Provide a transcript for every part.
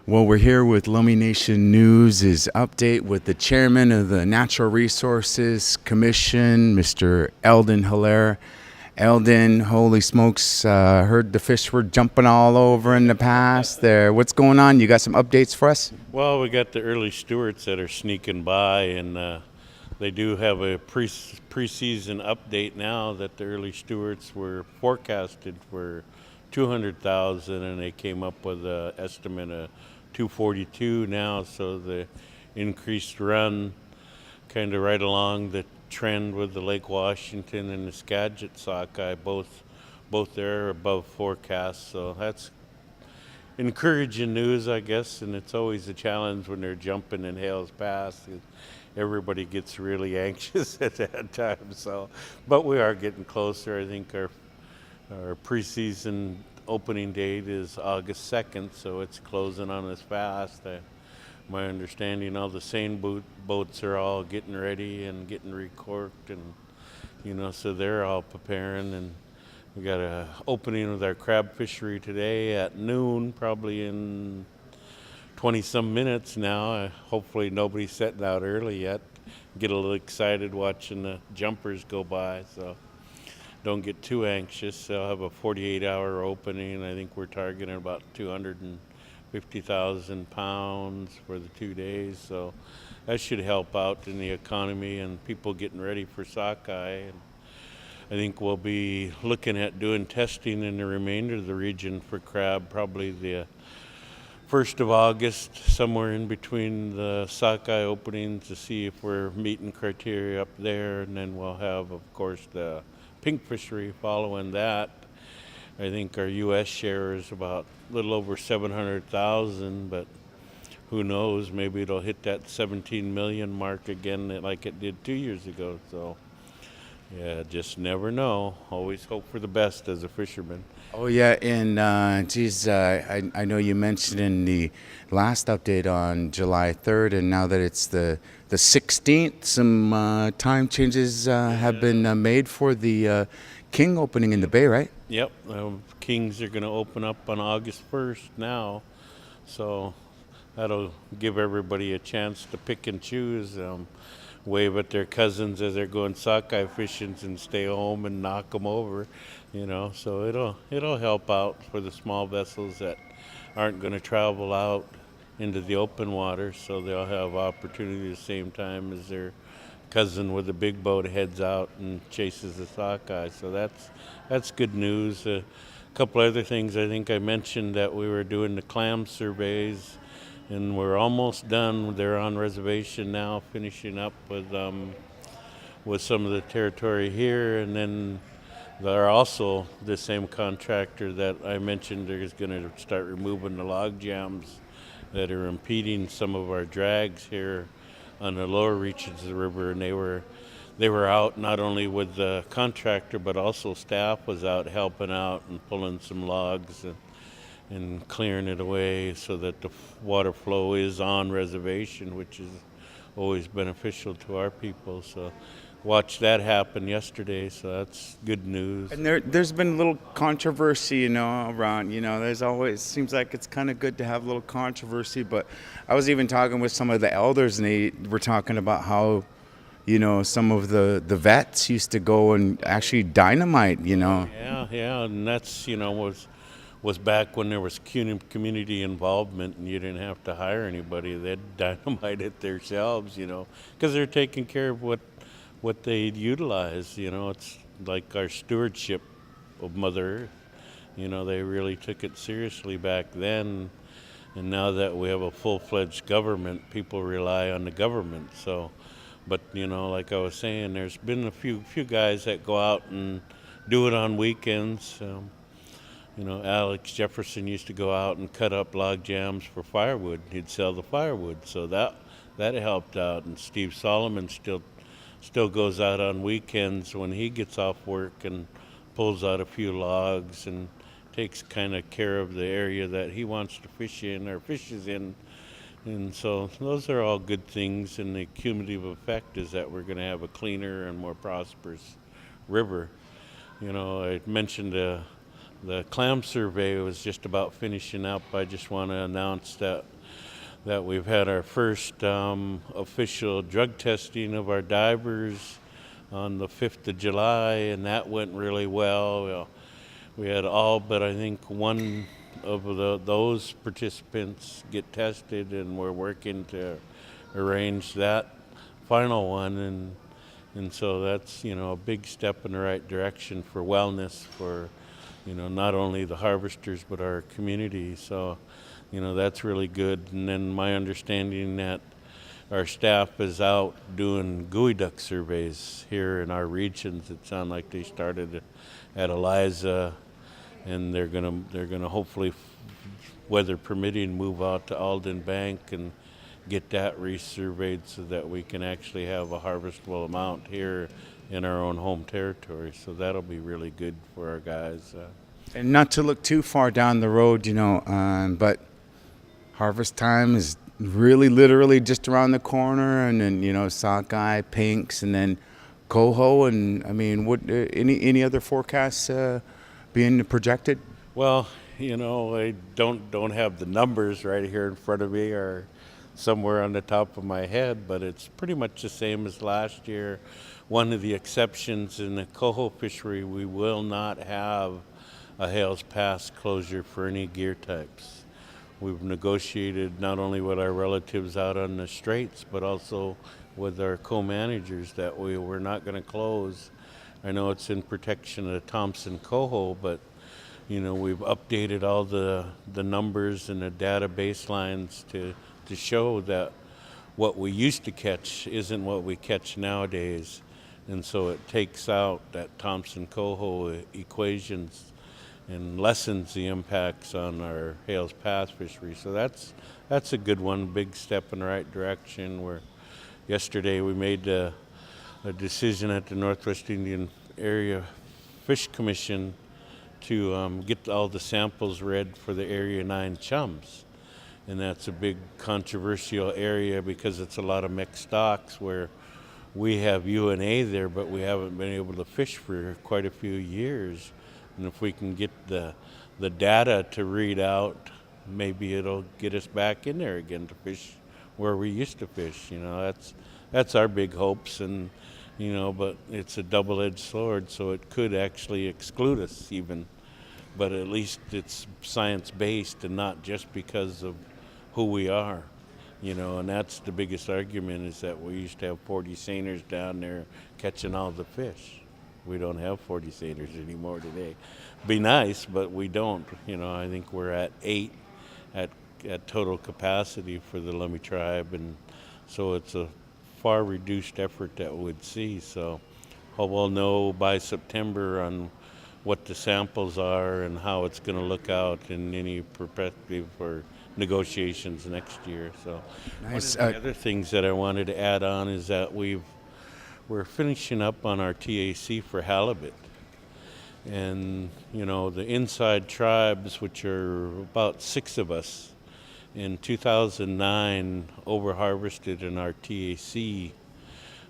Well, we're here with Lummi Nation News' update with the chairman of the Natural Resources Commission, Mr. Elden Hillaire. Elden, holy smokes, heard the fish were jumping all over in the past there. What's going on? You got some updates for us? Well, we got the early stewards that are sneaking by, and they do have a preseason update now that the early stewards were forecasted for 200,000, and they came up with an estimate of 242 now. So the increased run kind of right along the trend with the Lake Washington and the Skagit sockeye, both there above forecast. So that's encouraging news, I guess, and it's always a challenge when they're jumping and hails past. Everybody gets really anxious at that time. So, but we are getting closer. I think our preseason opening date is August 2nd, so it's closing on us fast. My understanding, all the seine boats are all getting ready and getting recorked, and so they're all preparing. And we got a opening with our crab fishery today at noon, probably in 20-some minutes now. Hopefully nobody's setting out early yet. Get a little excited watching the jumpers go by, so don't get too anxious. They'll have a 48-hour opening. I think we're targeting about 250,000 pounds for the 2 days, so that should help out in the economy and people getting ready for sockeye. And I think we'll be looking at doing testing in the remainder of the region for crab, probably the 1st of August, somewhere in between the sockeye openings, to see if we're meeting criteria up there. And then we'll have, of course, the pink fishery following that. I think our U.S. share is about a little over 700,000, but who knows, maybe it'll hit that 17 million mark again like it did 2 years ago. So yeah, just never know. Always hope for the best as a fisherman. Oh, yeah, and I know you mentioned in the last update on July 3rd, and now that it's the 16th, some time changes have been made for the King opening in the Bay, right? Yep, Kings are going to open up on August 1st now, so that'll give everybody a chance to pick and choose, wave at their cousins as they're going sockeye fishing and stay home and knock them over, so it'll help out for the small vessels that aren't going to travel out into the open water, so they'll have opportunity at the same time as their cousin with the big boat heads out and chases the sockeye. So that's good news. A couple other things, I think I mentioned that we were doing the clam surveys, and we're almost done. They're on reservation now, finishing up with some of the territory here, and then they're also the same contractor that I mentioned is going to start removing the log jams that are impeding some of our drags here on the lower reaches of the river. And they were out not only with the contractor, but also staff was out helping out and pulling some logs and clearing it away so that the water flow is on reservation, which is always beneficial to our people. So watched that happen yesterday, so that's good news. And there's been a little controversy, around, there's always, seems like it's kind of good to have a little controversy, but I was even talking with some of the elders, and they were talking about how, some of the vets used to go and actually dynamite, Yeah, and that's, was back when there was community involvement and you didn't have to hire anybody. They'd dynamite it themselves, because they're taking care of what they'd utilize. It's like our stewardship of Mother Earth. They really took it seriously back then, and now that we have a full-fledged government, people rely on the government. So, but like I was saying, there's been a few guys that go out and do it on weekends. Alex Jefferson used to go out and cut up log jams for firewood. He'd sell the firewood, so that helped out. And Steve Solomon still goes out on weekends when he gets off work and pulls out a few logs and takes kind of care of the area that he wants to fish in or fishes in. And so those are all good things, and the cumulative effect is that we're going to have a cleaner and more prosperous river. I mentioned the clam survey was just about finishing up. I just want to announce that that we've had our first official drug testing of our divers on the 5th of July, and that went really well. We had all but I think one of those participants get tested, and we're working to arrange that final one, and so that's a big step in the right direction for wellness for not only the harvesters but our community. So that's really good. And then my understanding that our staff is out doing gooey duck surveys here in our regions. It sounds like they started at Eliza, and they're gonna hopefully, weather permitting, move out to Alden Bank and get that resurveyed so that we can actually have a harvestable amount here in our own home territory. So that'll be really good for our guys. And not to look too far down the road, but harvest time is really literally just around the corner, and then sockeye, pinks, and then coho. And I mean, what any other forecasts being projected? Well, I don't have the numbers right here in front of me or somewhere on the top of my head, but it's pretty much the same as last year. One of the exceptions in the coho fishery, we will not have a Hales Pass closure for any gear types. We've negotiated not only with our relatives out on the straits, but also with our co-managers that we're not going to close. I know it's in protection of the Thompson coho, but we've updated all the numbers and the data baselines to show that what we used to catch isn't what we catch nowadays. And so it takes out that Thompson coho equations and lessens the impacts on our Hales Pass fishery. So that's a good one, big step in the right direction. Where yesterday we made a decision at the Northwest Indian Area Fish Commission to get all the samples read for the Area 9 chums. And that's a big controversial area because it's a lot of mixed stocks where we have UNA there, but we haven't been able to fish for quite a few years. And if we can get the data to read out, maybe it'll get us back in there again to fish where we used to fish. That's our big hopes, and but it's a double-edged sword, so it could actually exclude us even. But at least it's science-based and not just because of who we are. And that's the biggest argument, is that we used to have 40 seiners down there catching all the fish. We don't have 40 seiners anymore today. Be nice, but we don't. I think we're at 8 at total capacity for the Lummi tribe, and so it's a far reduced effort that we'd see. So we'll know by September on what the samples are and how it's going to look out in any perspective for negotiations next year. So Nice. one of the other things that I wanted to add on is that we're finishing up on our TAC for halibut. And, the inside tribes, which are about 6 of us, in 2009 overharvested in our TAC.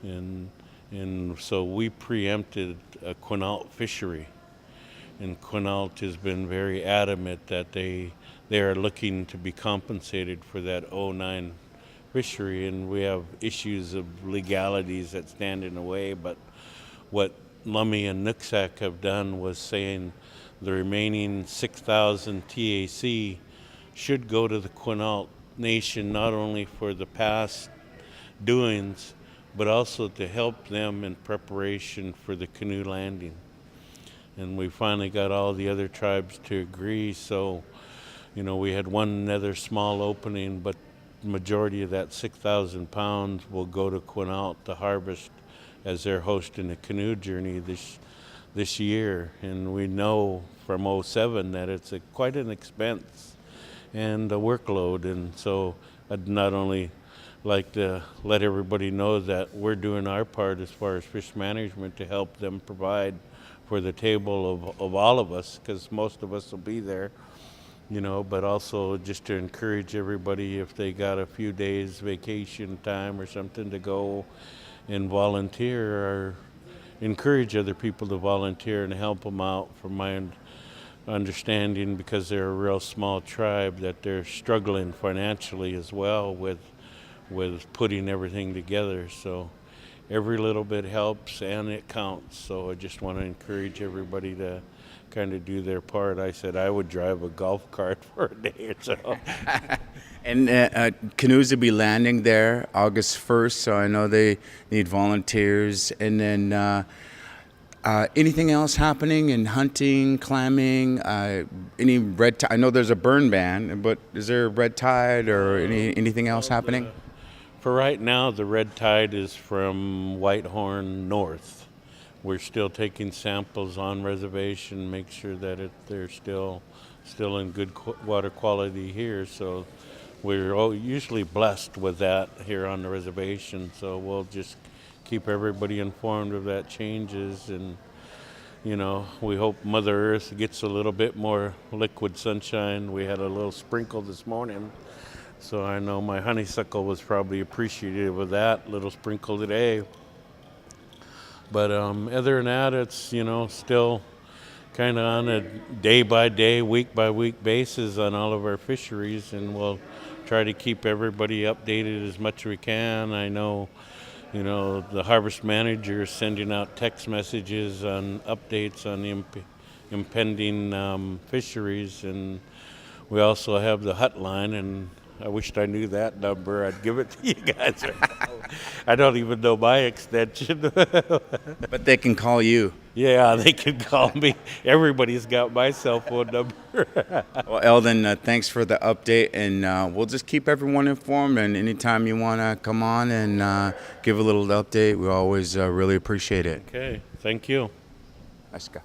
And so we preempted a Quinault fishery. And Quinault has been very adamant that they are looking to be compensated for that '09 fishery, and we have issues of legalities that stand in the way. But what Lummi and Nooksack have done was saying the remaining 6,000 TAC should go to the Quinault Nation, not only for the past doings, but also to help them in preparation for the canoe landing. And we finally got all the other tribes to agree. So, we had one other small opening, but the majority of that 6,000 pounds will go to Quinault to harvest as they're hosting a canoe journey this year. And we know from '07 that it's quite an expense and a workload. And so I'd not only like to let everybody know that we're doing our part as far as fish management to help them provide for the table of all of us, because most of us will be there, but also just to encourage everybody, if they got a few days vacation time or something, to go and volunteer, or encourage other people to volunteer and help them out. From my understanding, because they're a real small tribe, that they're struggling financially as well with putting everything together. So every little bit helps and it counts. So I just want to encourage everybody to kind of do their part. I said I would drive a golf cart for a day or so. And canoes will be landing there August 1st, so I know they need volunteers. And then anything else happening in hunting, clamming, any red tide? I know there's a burn ban, but is there red tide or anything else happening? For right now, the red tide is from Whitehorn north. We're still taking samples on reservation, make sure that they're still in good water quality here. So we're usually blessed with that here on the reservation. So we'll just keep everybody informed of that changes, and we hope Mother Earth gets a little bit more liquid sunshine. We had a little sprinkle this morning, so I know my honeysuckle was probably appreciative of that little sprinkle today. But other than that, it's still kind of on a day-by-day, week-by-week basis on all of our fisheries, and we'll try to keep everybody updated as much as we can. I know the harvest manager is sending out text messages on updates on the impending fisheries, and we also have the hotline, and I wished I knew that number. I'd give it to you guys. I don't even know my extension. But they can call you. Yeah, they can call me. Everybody's got my cell phone number. Well, Eldon, thanks for the update, and we'll just keep everyone informed. And anytime you want to come on and give a little update, we always really appreciate it. Okay, thank you. Let's go.